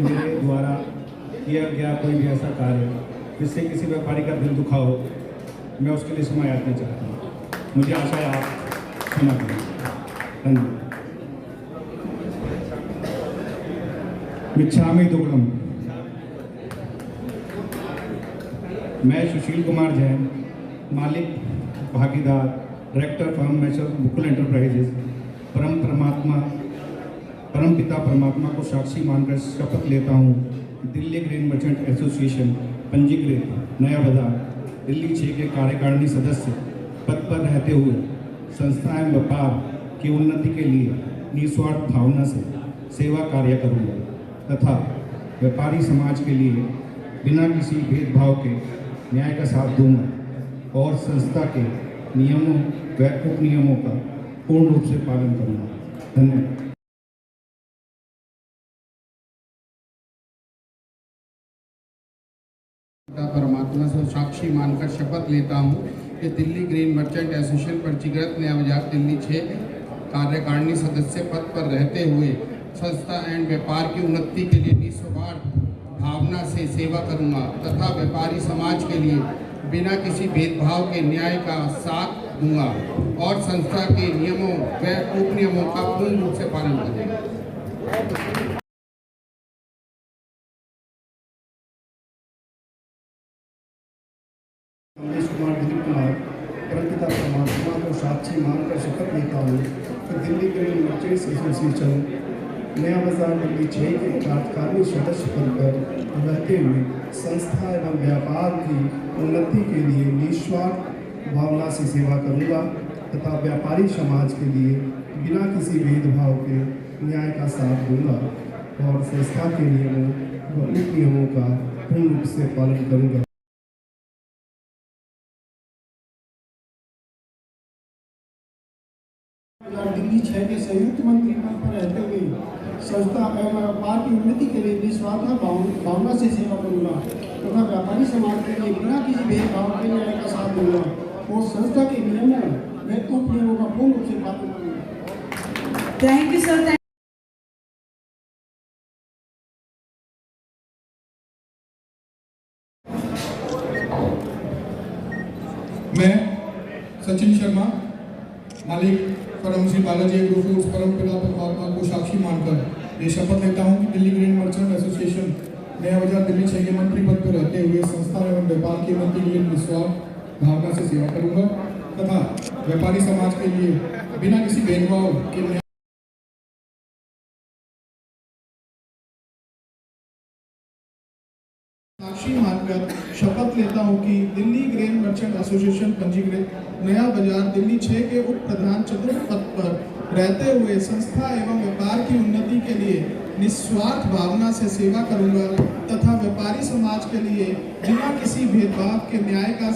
मेरे द्वारा किया गया कोई भी ऐसा कार्य जिससे किसी व्यापारी का दिल दुखा हो, मैं उसके लिए क्षमा याचना चाहता हूँ। मुझे आशा है आप क्षमा करें। धन्यवाद। मिच्छामि दुक्कड़म। मैं सुशील कुमार जैन, मालिक भागीदार director firm mature Bukul enterprises, परम पिता परमात्मा को साक्षी मानकर शपथ लेता हूँ दिल्ली ग्रेन मर्चेंट एसोसिएशन पंजीकृत नया बाजार दिल्ली 6 के कार्यकारिणी सदस्य पद पर रहते हुए संस्था एवं व्यापार की उन्नति के लिए निस्वार्थ भावना से सेवा कार्य करूँगा तथा व्यापारी समाज के लिए बिना किसी भेदभाव के न्याय का साथ दूंगा और संस्था के नियमों व उपनियमों का पूर्ण रूप से पालन करूँगा। धन्यवाद। परमात्मा से साक्षी मानकर शपथ लेता हूँ कि दिल्ली ग्रेन मर्चेंट एसोसिएशन पंजीकृत नया बाजार दिल्ली 6 कार्यकारिणी सदस्य पद पर रहते हुए संस्था एवं व्यापार की उन्नति के लिए निस्वार्थ भावना से सेवा करूँगा तथा व्यापारी समाज के लिए बिना किसी भेदभाव के न्याय का साथ दूंगा और संस्था के नियमों व उपनियमों का पूर्ण रूप से पालन करूँगा। दिलीप कुमार, परमपिता परमात्मा को साक्षी मानकर शपथ लेता हूँ कि दिल्ली ग्रेन मर्चेंट एसोसिएशन नया बाजार दिल्ली 6 के कार्यकारिणी सदस्य पद पर रहते हुए संस्था एवं व्यापार की उन्नति के लिए निस्वार्थ भावना से सेवा करूँगा तथा व्यापारी समाज के लिए बिना किसी भेदभाव के न्याय का साथ दूंगा और संस्था के नियमों व उपनियमों का पूर्ण रूप से पालन करूँगा। दिल्ली 6 के संयुक्त मंत्री पद पर रहते हुए संस्था एवं व्यापार की उन्नति के लिए निस्वार्थ भावना से सेवा करूँगा तथा व्यापारी समाज के लिए बिना किसी भेदभाव के न्याय का साथ दूंगा और संस्था के नियमों व उपनियमों का पूर्ण रूप से पालन करूँगा। Thank you sir. मैं सचिन शर्मा, मालिक परम श्री बालाजी एग्रो फूड्स, परम पिता परमात्मा को साक्षी मानकर ये शपथ लेता हूँ कि दिल्ली ग्रेन मर्चेंट एसोसिएशन नया बाजार दिल्ली 6 के मंत्री पद पर रहते हुए संस्था एवं व्यापार की उन्नति के लिए निस्वार्थ भावना से सेवा करूँगा तथा व्यापारी समाज के लिए बिना किसी भेदभाव के साक्षी मानकर शपथ लेता हूं कि दिल्ली ग्रेन मर्चेंट एसोसिएशन पंजीकृत नया बाजार दिल्ली 6 के उप प्रधान चतुर्थ पद पर रहते हुए संस्था एवं व्यापार की उन्नति के लिए निस्वार्थ भावना से सेवा करूंगा तथा व्यापारी समाज के लिए बिना किसी भेदभाव के न्याय का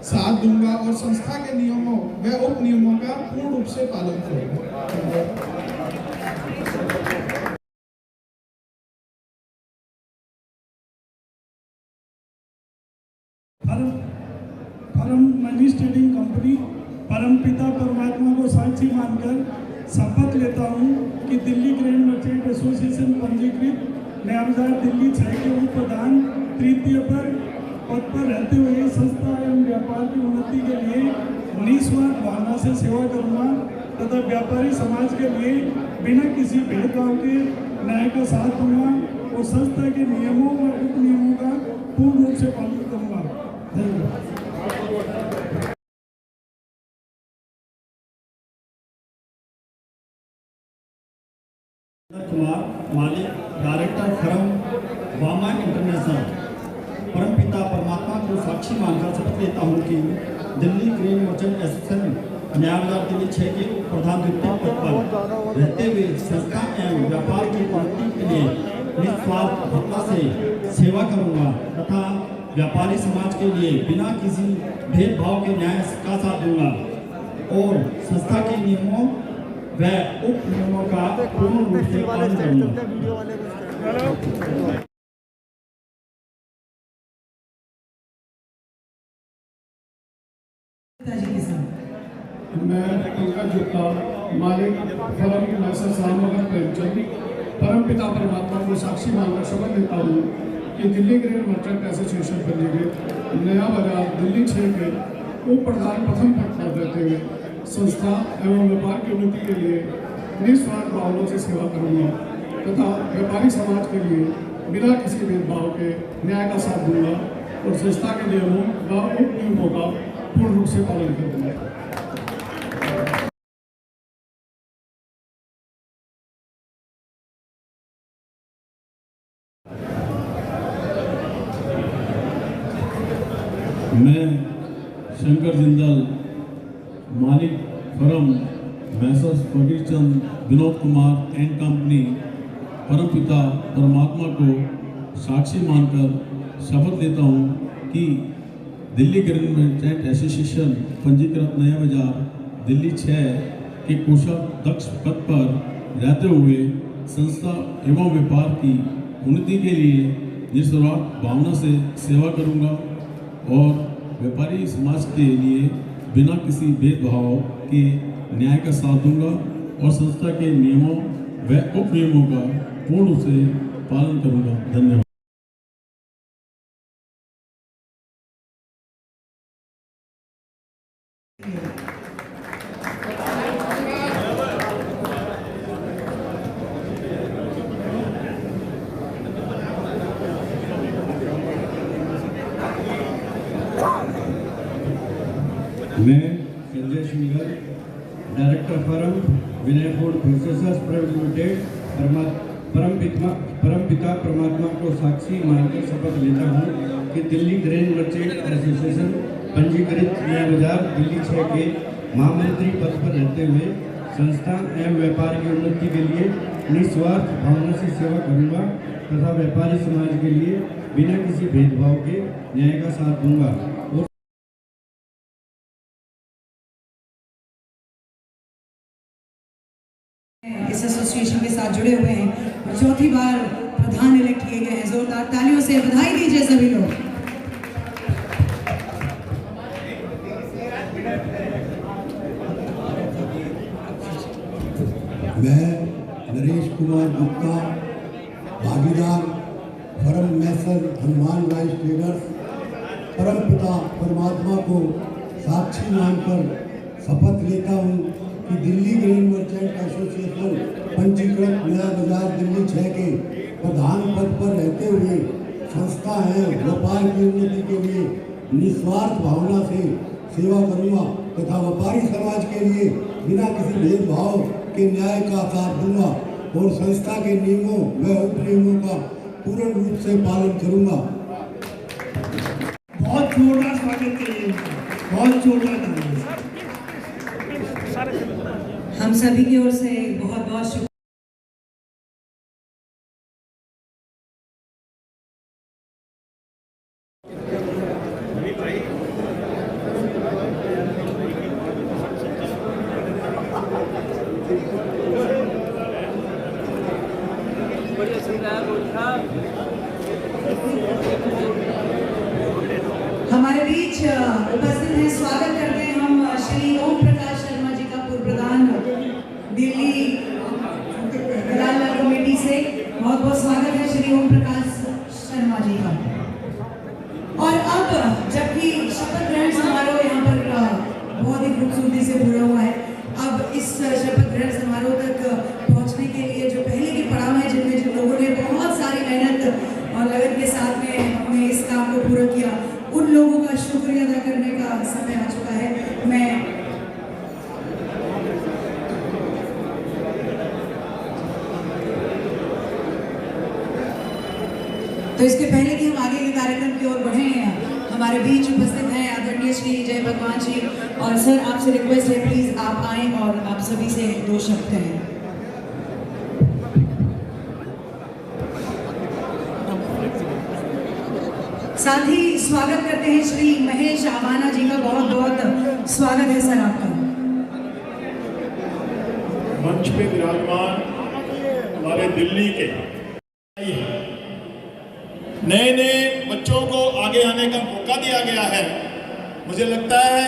साथ दूंगा और संस्था के नियमों व उप नियमों का पूर्ण रूप से पालन करूंगा। परम मनी ट्रेडिंग कंपनी परमपिता परमात्मा को साक्षी मानकर शपथ लेता हूं कि दिल्ली ग्रैंड मर्चेंट एसोसिएशन पंजीकृत नया बाजार दिल्ली 6 के उप प्रधान तृतीय पद पर रहते हुए संस्था एवं व्यापार की उन्नति के लिए निस्वार्थ भावना से सेवा करूंगा तथा व्यापारी समाज के लिए बिना किसी भेदभाव के न्याय का साथ दूंगा और संस्था के नियमों व उप नियमों का पूर्ण रूप से पालन करूंगा। धन्यवाद। कुमार मालिक डायरेक्टर फर्म वामा इंटरनेशनल परमपिता परमात्मा को साक्षी मानकर शपथ लेता हूं कि दिल्ली ग्रेन मर्चेंट एसोसिएशन नया बाजार दिल्ली 6 के प्रधान द्वितीय पद पर रहते हुए संस्था एवं व्यापार की उन्नति के लिए निस्वार्थ भावना से सेवा करूंगा तथा व्यापारी समाज के लिए बिना किसी भेदभाव के न्याय का साथ दूंगा और संस्था के नियमों व उप नियमों का पूर्ण रूप से पालन करूंगा। मैं पंकज गुप्ता मालिक फर्म मैसर सामगर प्रेमचंद परमपिता परमात्मा को साक्षी मानकर शपथ लेता हूँ कि दिल्ली ग्रेन मर्चेंट एसोसिएशन पंजीकृत नया बाजार दिल्ली 6 के उप प्रधान प्रथम पद पर रहते हुए संस्था एवं व्यापार की उन्नति के लिए निस्वार्थ भावना से सेवा करूंगा तथा व्यापारी समाज के लिए बिना किसी भेदभाव के न्याय का साथ दूंगा और संस्था के नियमों व उप नियमों का पूर्ण रूप से पालन करूंगा। मैं शंकर जिंदल मालिक firm Messrs Fakirchand Vinod Kumar and company परमपिता परमात्मा को साक्षी मानकर शपथ लेता हूं कि दिल्ली ग्रेन मर्चेंट एसोसिएशन पंजीकृत नया बाजार दिल्ली 6 के कोषाध्यक्ष पद पर रहते हुए संस्था एवं व्यापार की उन्नति के लिए निस्वार्थ भावना से सेवा करूंगा और व्यापारी समाज के लिए बिना किसी भेदभाव के न्याय का साथ दूंगा और संस्था के नियमों व उप नियमों का पूर्ण रूप से पालन करूंगा। धन्यवाद। मैं संजय श्रीगर डायरेक्टर फर्म विनय फूड प्रोसेसर्स प्राइवेट लिमिटेड परमपिता परमात्मा को साक्षी मानकर शपथ लेता हूँ कि दिल्ली ग्रेन मर्चेंट एसोसिएशन पंजीकृत नया बाजार दिल्ली 6 के महामंत्री पद पर रहते हुए संस्था एवं व्यापार की उन्नति के लिए निस्वार्थ भावना से सेवा करूँगा तथा व्यापारी समाज के लिए बिना किसी भेदभाव के न्याय का साथ दूंगा और इस एसोसिएशन के साथ जुड़े हुए हैं और चौथी बार प्रधान इलेक्ट किए गए हैं। जोरदार तालियों से बधाई दीजिए सभी लोग। मैं नरेश कुमार गुप्ता भागीदार फर्म मैसर हनुमान राइस ट्रेडर्स परमपिता परमात्मा को साक्षी मानकर शपथ लेता हूँ कि दिल्ली ग्रेन मर्चेंट एसोसिएशन पंजीकृत नया बाजार दिल्ली 6 के प्रधान पद पर रहते हुए संस्था है व्यापार की उन्नति के लिए निस्वार्थ भावना से सेवा करूँगा तथा व्यापारी समाज के लिए बिना किसी भेदभाव के न्याय का साथ दूंगा और संस्था के नियमों व उप नियमों का पूर्ण रूप से पालन करूँगा। जोरदार तालियों से। हम सभी की ओर से बहुत बहुत शुक्रिया। हमारे बीच उपस्थित हैं, स्वागत करते हैं हम श्री ओम प्रकाश शर्मा जी का, पूर्व प्रधान दिल्ली दलाल कमेटी से। बहुत बहुत स्वागत है श्री ओम प्रकाश शर्मा जी का। और अब जबकि शपथ ग्रहण समारोह यहाँ पर बहुत ही खूबसूरती से पूरा हुआ है, अब इस शपथ ग्रहण समारोह तक पहुँचने के लिए जो पहले के पड़ाव है, जिनमें जिन लोगों ने बहुत सारी मेहनत और लगन के साथ में अपने इस काम को पूरा किया, उन लोगों का शुक्रिया अदा करने का समय आ चुका है। मैं तो इसके पहले कि हम आगे के कार्यक्रम की ओर बढ़े, हमारे बीच उपस्थित हैं आदरणीय श्री जय भगवान जी। और सर, आपसे रिक्वेस्ट है, प्लीज आप आए और आप सभी से 2 शब्द कहें। साथ ही स्वागत करते हैं श्री महेश आवाना जी का। बहुत बहुत स्वागत है सर आपका। मंच पे विराजमान हमारे दिल्ली के नए नए बच्चों को आगे आने का मौका दिया गया है। मुझे लगता है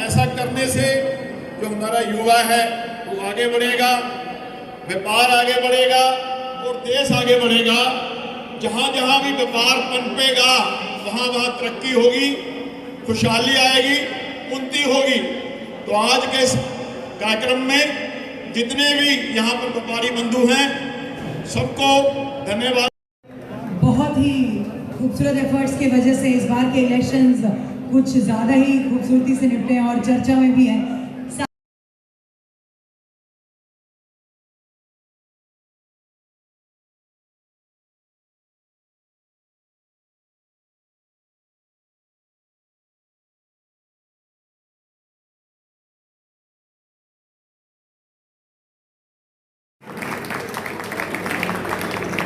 ऐसा करने से जो हमारा युवा है वो आगे बढ़ेगा, व्यापार आगे बढ़ेगा और देश आगे बढ़ेगा। जहाँ जहाँ भी व्यापार पनपेगा वहाँ वहाँ तरक्की होगी, खुशहाली आएगी, उन्नति होगी। तो आज के इस कार्यक्रम में जितने भी यहाँ पर व्यापारी बंधु हैं सबको धन्यवाद। बहुत ही खूबसूरत एफर्ट्स की वजह से इस बार के इलेक्शंस कुछ ज़्यादा ही खूबसूरती से निपटे और चर्चा में भी है।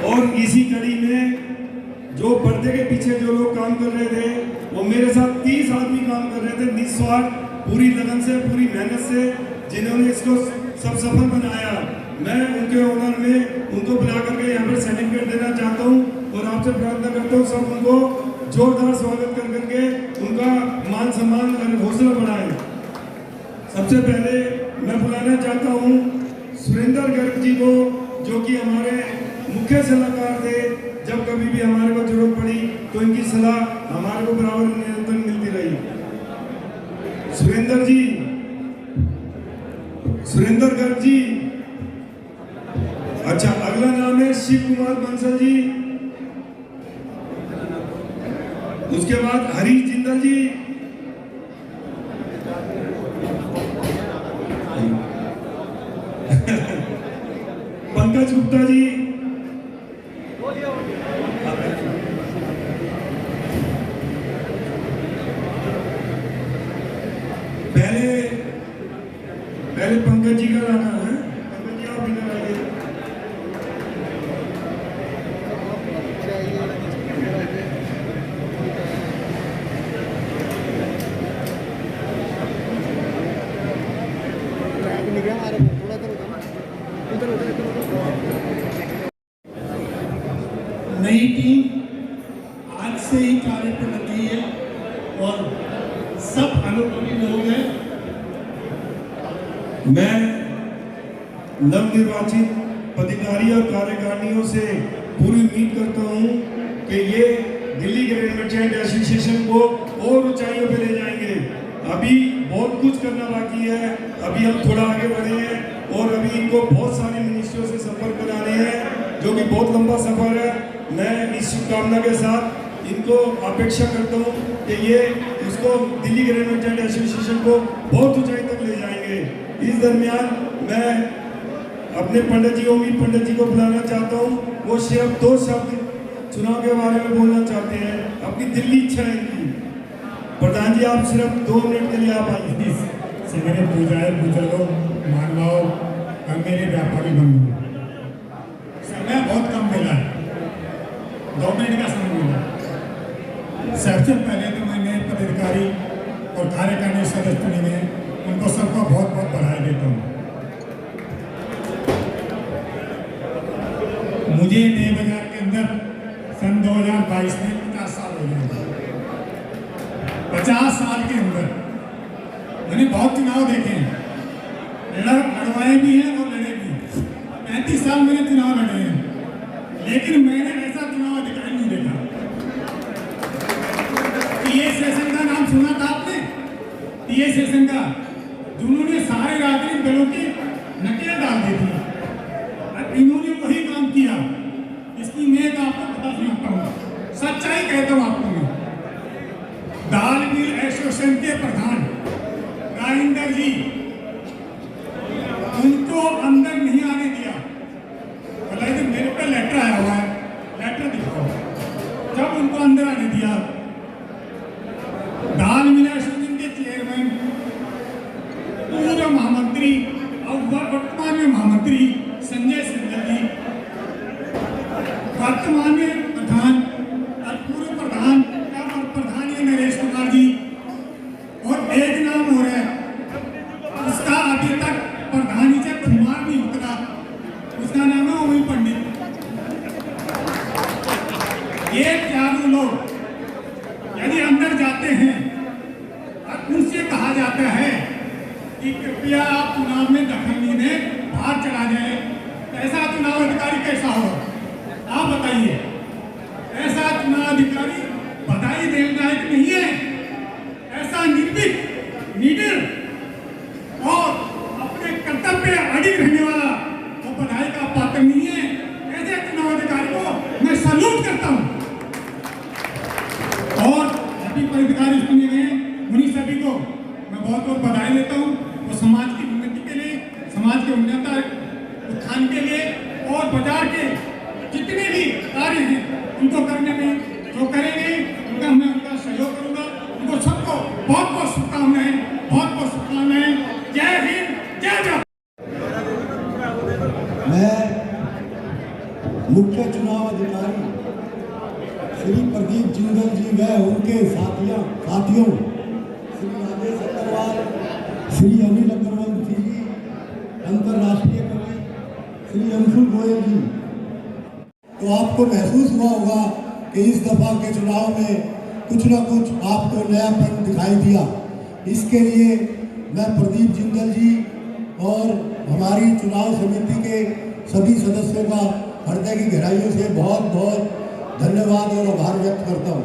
और इसी कड़ी में जो पर्दे के पीछे जो लोग काम कर रहे थे, वो मेरे साथ 30 आदमी काम कर रहे थे निस्वार्थ, पूरी लगन से, पूरी मेहनत से, जिन्होंने इसको सब सफल बनाया। मैं उनके ऑनर में उनको बुला करके यहाँ पर सर्टिफिकेट देना चाहता हूँ और आपसे प्रार्थना करता हूँ सब उनको जोरदार स्वागत कर करके उनका मान सम्मान और हौसला बढ़ाएं। सबसे पहले मैं बुलाना चाहता हूँ सुरेंद्र गर्ग जी को, जो कि हमारे मुख्य सलाहकार थे। जब कभी भी हमारे को जरूरत पड़ी तो इनकी सलाह हमारे को बराबर निरंतर मिलती रही। सुरेंद्र जी, सुरेंद्र गर्ग जी। अच्छा, अगला नाम है शिव कुमार बंसल जी। उसके बाद हरीश जिंदल जी, पंकज गुप्ता जी, पहले पंकज जी का लाना है। पंकज जी आप इधर आइए। नई टीम आज से ही कार्य पर लगी है और सब अनुभवी लोग हैं। मैं नवनिर्वाचित पदाधिकारी और कार्यकारिणियों से पूरी उम्मीद करता हूं कि ये दिल्ली ग्रेन मर्चेंट एसोसिएशन को और ऊंचाइयों पे ले जाएंगे। अभी बहुत कुछ करना बाकी है, अभी हम थोड़ा आगे बढ़े हैं और अभी इनको बहुत सारे मिनिस्ट्रियों से संपर्क बनाने हैं, जो कि बहुत लंबा सफर है। मैं इस शुभकामना के साथ इनको अपेक्षा करता हूं कि ये इसको दिल्ली ग्रेन मर्चेंट एसोसिएशन को बहुत ऊंचाई तक ले जाएंगे। इस दरमियान मैं अपने पंडित जी अमित पंडित जी को बुलाना चाहता हूँ। वो सिर्फ 2 शब्द चुनाव के बारे में बोलना चाहते हैं, अपनी दिल्ली इच्छा है इनकी। प्रधान जी आप सिर्फ 2 मिनट के लिए आप आइए। से मेरे पूजाए बुजुर्गों मानवाओं और मेरे व्यापारी बंधु, समय बहुत कम मिला है, 2 मिनट का समय मिला। सबसे पहले तो मैं नए पदाधिकारी और कार्यकारिणी सदस्य चुने गए, उनको सबको बहुत बहुत बधाई देता हूँ। मुझे नए बाजार के अंदर सन 2022 में 50 साल हो गए। 50 साल के अंदर मैंने बहुत चुनाव देखे हैं, लड़वाए भी हैं और लड़े भी हैं। 35 साल मैंने चुनाव लड़े हैं, लेकिन मैंने ऐसा चुनाव अधिकारी नहीं देखा। टीए सेशन का नाम सुना था आपने? टीए सेशन का, जिन्होंने सारे राजनीतिक दलों की नकेल डाल दी थी, इन्होंने वही काम किया। इसकी मैं आपको पता सुनाता हूँ, सच्चाई कहता हूँ आपको मैं। दाल मिल एसोसिएशन के प्रधान राजेंद्र जी, उनको अंदर नहीं आने दिया। बोला कि मेरे पे लेटर आया हुआ है, लेटर दिखाओ। जब उनको अंदर आने दिया, दाल मिल एसोसिएशन के चेयरमैन, पूर्व महामंत्री और वर्तमान में महामंत्री संजय सिंह जी, वर्तमान में प्रधान और पूर्व प्रधान और प्रधान ये नरेश कुमार जी, और एक नाम हो रहा है उसका अभी तक प्रधानी से खुमार नहीं उतरा, उसका नाम है ओमी पंडित। ये चारों लोग यदि अंदर जाते हैं और उनसे कहा जाता है कि कृपया आप चुनाव में दखल नहीं दें, बाहर चला जाए, ऐसा चुनाव अधिकारी कैसा होगा? आप बताइए। ऐसा चुनाव अधिकारी बधाई देने लायक नहीं है। ऐसा निर्भीक, निडर और अपने कर्तव्य अडिग रहने वाला वो बधाई का पात्र नहीं है। ऐसे चुनाव अधिकारी को मैं सैल्यूट करता हूँ। और सभी पदाधिकारी चुने गए, उन्हीं सभी को मैं बहुत बहुत बधाई देता हूँ। वो समाज की उन्नति के लिए, समाज के उन्नति उत्थान के लिए और बाजार के जितने भी कार्य हैं उनको करने में जो करेंगे उनका मैं उनका सहयोग करूंगा। उनको सबको बहुत बहुत शुभकामनाएं, बहुत बहुत शुभकामनाएं। जय हिंद, जय जय। मैं मुख्य चुनाव अधिकारी श्री प्रदीप जिंदल जी व उनके साथियों श्री राजेश अग्रवाल, श्री अनिल अग्रवाल जी, अंतर्राष्ट्रीय कवि श्री अंशुल गोयल जी, तो आपको महसूस हुआ होगा कि इस दफा के चुनाव में कुछ न कुछ आपको नयापन दिखाई दिया। इसके लिए मैं प्रदीप जिंदल जी और हमारी चुनाव समिति के सभी सदस्यों का हृदय की गहराइयों से बहुत बहुत धन्यवाद और आभार व्यक्त करता हूँ।